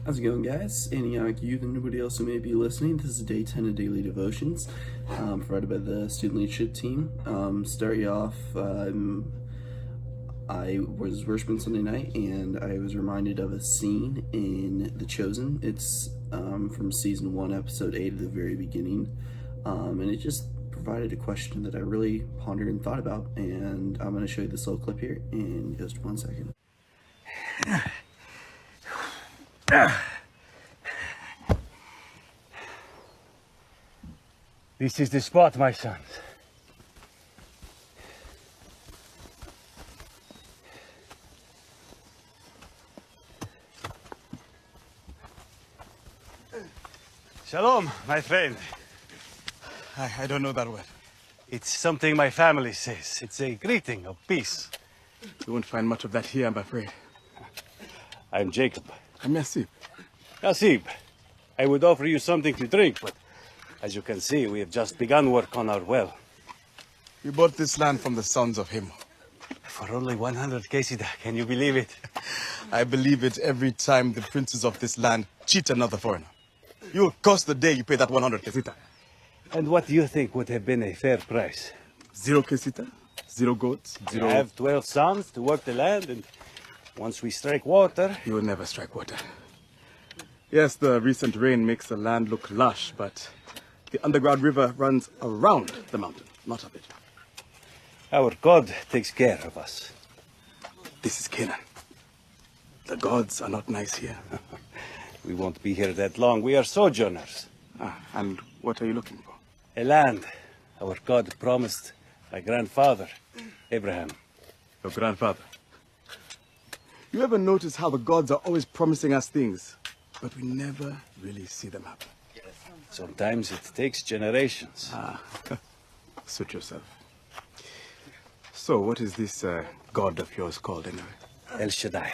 How's it going, guys? Antioch Youth and anybody else who may be listening. This is day 10 of Daily Devotions, provided by the Student Leadership Team. Start you off, I was worshiping Sunday night, and I was reminded of a scene in The Chosen. It's from Season 1, Episode 8 at the very beginning, and it just provided a question that I really pondered and thought about, and I'm going to show you this little clip here in just 1 second. This is the spot, my sons. Shalom, my friend. I don't know that word. It's something my family says. It's a greeting of peace. You won't find much of that here, I'm afraid. I'm Jacob. I'm Yassib. Yassib, I would offer you something to drink, but as you can see, we have just begun work on our well. We bought this land from the sons of Him. For only 100 kesida, can you believe it? I believe it every time the princes of this land cheat another foreigner. You will cost the day you pay that 100 kesita. And what do you think would have been a fair price? 0 kesita, 0 goats, 0... I have 12 sons to work the land, and once we strike water... You will never strike water. Yes, the recent rain makes the land look lush, but the underground river runs around the mountain, not up it. Our God takes care of us. This is Canaan. The gods are not nice here. We won't be here that long. We are sojourners. And what are you looking for? A land our God promised my grandfather, Abraham. Your grandfather. You ever notice how the gods are always promising us things, but we never really see them happen? Sometimes it takes generations. Suit yourself. So, what is this god of yours called anyway? El Shaddai.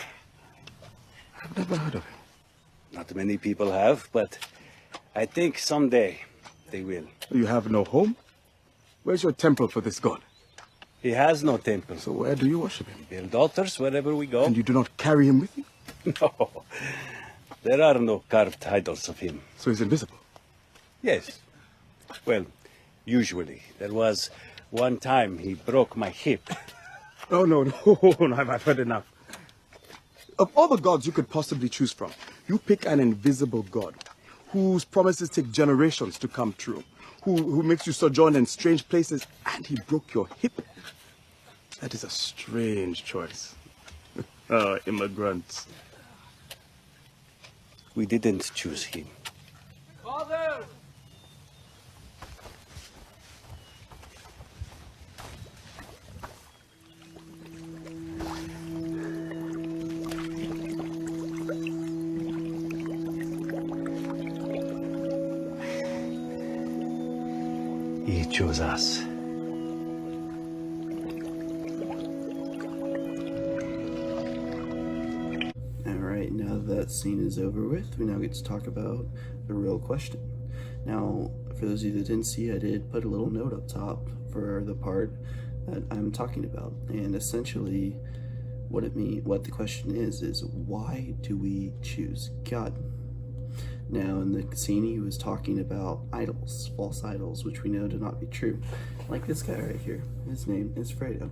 I've never heard of him. Not many people have, but I think someday they will. You have no home? Where's your temple for this god? He has no temple. So where do you worship him? Build altars wherever we go. And you do not carry him with you? No. There are no carved idols of him. So he's invisible? Yes. Well, usually. There was one time he broke my hip. Oh, no, I've heard enough. Of all the gods you could possibly choose from, you pick an invisible god whose promises take generations to come true, who makes you sojourn in strange places, and he broke your hip. That is a strange choice. Immigrants. We didn't choose him. Father! He chose us. Alright, now that scene is over with, we now get to talk about the real question. Now, for those of you that didn't see, I did put a little note up top for the part that I'm talking about. And essentially, what the question is why do we choose God? Now, in the scene, he was talking about idols, false idols, which we know to not be true. Like this guy right here. His name is Fredo.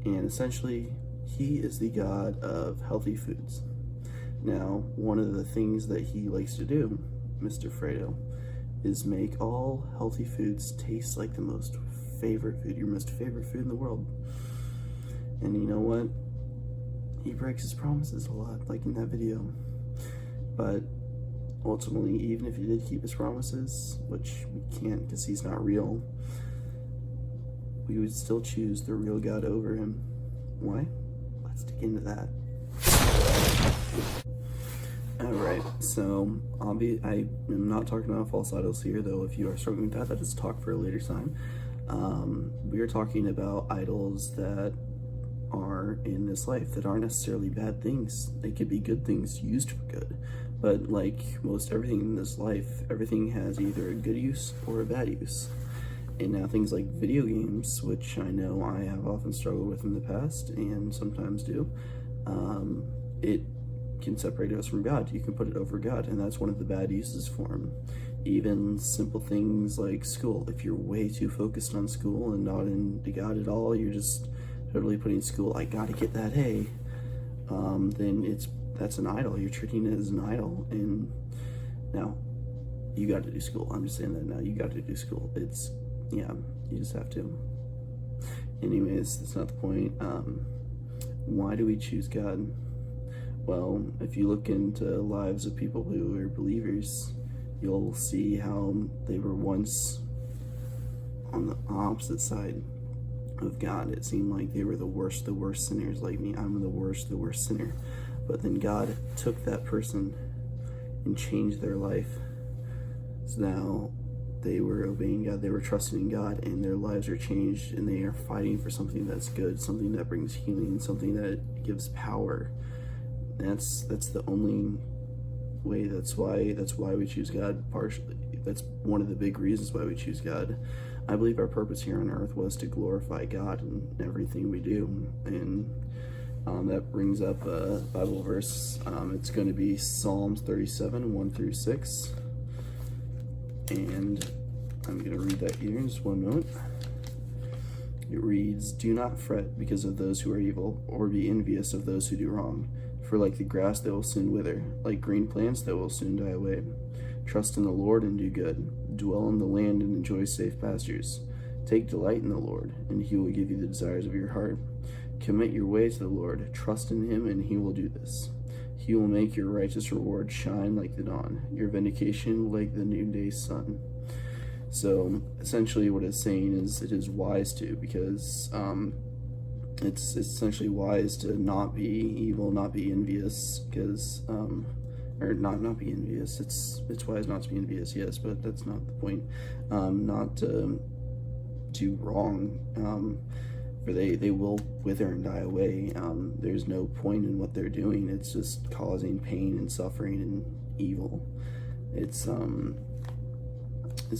And essentially, he is the god of healthy foods. Now, one of the things that he likes to do, Mr. Fredo, is make all healthy foods taste like the most favorite food, your most favorite food in the world. And you know what? He breaks his promises a lot, like in that video. But ultimately, even if he did keep his promises, which we can't because he's not real, we would still choose the real God over him. Why? Let's dig into that. Alright, so I am not talking about false idols here, though if you are struggling with that is a talk for a later time. We are talking about idols that are in this life that aren't necessarily bad things. They could be good things used for good. But like most everything in this life, everything has either a good use or a bad use. And now things like video games, which I know I have often struggled with in the past and sometimes do, it can separate us from God. You can put it over God, and that's one of the bad uses for him. Even simple things like school. If you're way too focused on school and not into God at all, you're just totally putting school, I gotta get that A, then that's an idol. You're treating it as an idol. And now, you got to do school. I'm just saying that now. You got to do school. You just have to. Anyways, that's not the point. Why do we choose God? Well, if you look into lives of people who are believers, you'll see how they were once on the opposite side of God. It seemed like they were the worst sinners, like me. I'm the worst sinner. But then God took that person and changed their life. So now they were obeying God, they were trusting in God, and their lives are changed, and they are fighting for something that's good, something that brings healing, something that gives power. That's the only way. That's why we choose God, partially. That's one of the big reasons why we choose God. I believe our purpose here on earth was to glorify God in everything we do. And that brings up a Bible verse. It's going to be Psalms 37, 1 through 6. And I'm going to read that here in just one moment. It reads, "Do not fret because of those who are evil, or be envious of those who do wrong. For like the grass they will soon wither, like green plants they will soon die away. Trust in the Lord and do good. Dwell in the land and enjoy safe pastures. Take delight in the Lord, and he will give you the desires of your heart. Commit your way to the Lord. Trust in him, and he will do this. He will make your righteous reward shine like the dawn, your vindication like the noonday sun." So essentially what it's saying is it is wise to, because it's essentially wise to not be evil, not be envious, because or not be envious. It's wise not to be envious, yes, but that's not the point. Not to do wrong. For they will wither and die away. There's no point in what they're doing. It's just causing pain and suffering and evil. It's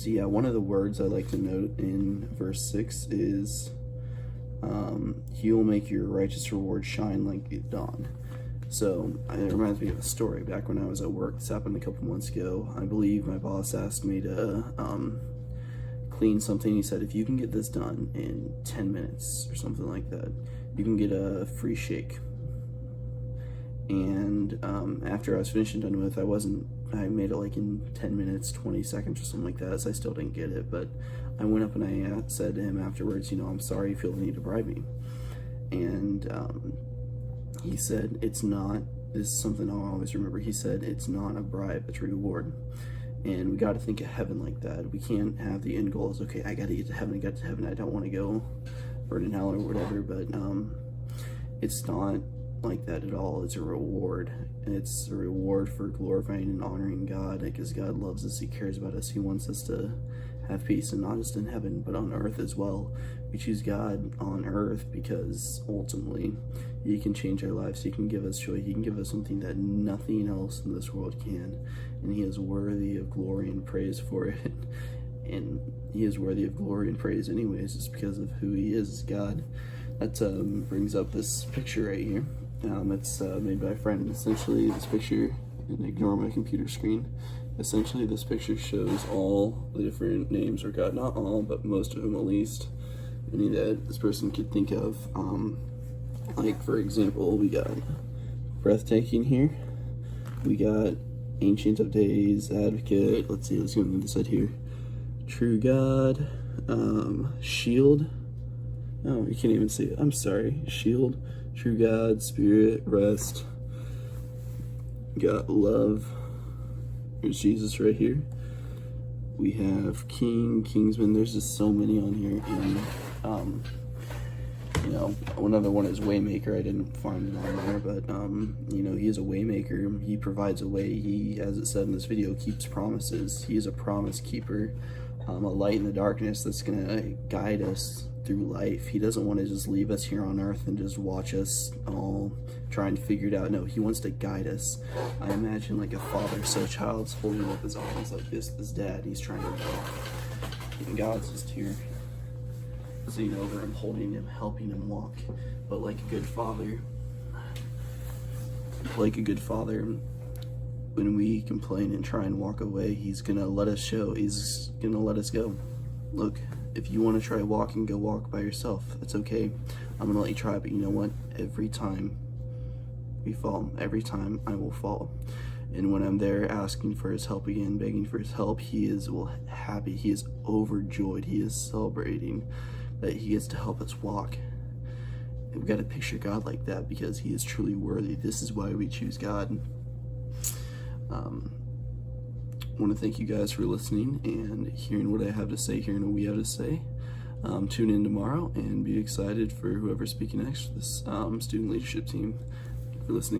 yeah, one of the words I like to note in verse 6 is he will make your righteous reward shine like the dawn. So it reminds me of a story back when I was at work. This happened a couple months ago. I believe my boss asked me to clean something. He said, if you can get this done in 10 minutes or something like that, you can get a free shake. And after I was finished and done with, I made it like in 10 minutes, 20 seconds or something like that, so I still didn't get it. But I went up and I said to him afterwards, I'm sorry you feel the need to bribe me. And he said, this is something I'll always remember. He said, it's not a bribe, it's a reward. And we got to think of heaven like that. We can't have the end goal as, okay, I got to get to heaven, I don't want to go burn in hell or whatever. But it's not like that at all. It's a reward. And it's a reward for glorifying and honoring God, because God loves us, he cares about us, he wants us to have peace, and not just in heaven but on earth as well. We choose God on earth because ultimately he can change our lives, he can give us joy, he can give us something that nothing else in this world can, and he is worthy of glory and praise for it. And he is worthy of glory and praise anyways, just because of who he is, God. That brings up this picture right here. It's made by a friend. Essentially, this picture, and ignore my computer screen, essentially this picture shows all the different names, or God, not all, but most of them at least, any that this person could think of. Like, for example, we got breathtaking here, we got Ancient of Days, Advocate, let's go on this side here, True God, Shield, oh, you can't even see it, I'm sorry, Shield, True God, Spirit, Rest, got Love, there's Jesus right here, we have King, Kingsman, there's just so many on here. And another one is Waymaker. I didn't find it on there, but he is a waymaker. He provides a way. He, as it said in this video, keeps promises. He is a promise keeper, a light in the darkness that's gonna guide us through life. He doesn't want to just leave us here on earth and just watch us all try and figure it out. No, he wants to guide us. I imagine like a father, so a child's holding up his arms like this dad, he's trying to walk, and God's just here sitting over him, holding him, helping him walk. But like a good father, like a good father, when we complain and try and walk away, he's gonna let us he's gonna let us go. Look, if you want to try walking, go walk by yourself. That's okay. I'm gonna let you try, but you know what? Every time we fall, every time I will fall. And when I'm there asking for his help again, begging for his help, he is happy, he is overjoyed, he is celebrating that he gets to help us walk. And we've got to picture God like that because he is truly worthy. This is why we choose God. I want to thank you guys for listening and hearing what I have to say, hearing what we have to say. Tune in tomorrow and be excited for whoever's speaking next for this student leadership team. Thank you for listening.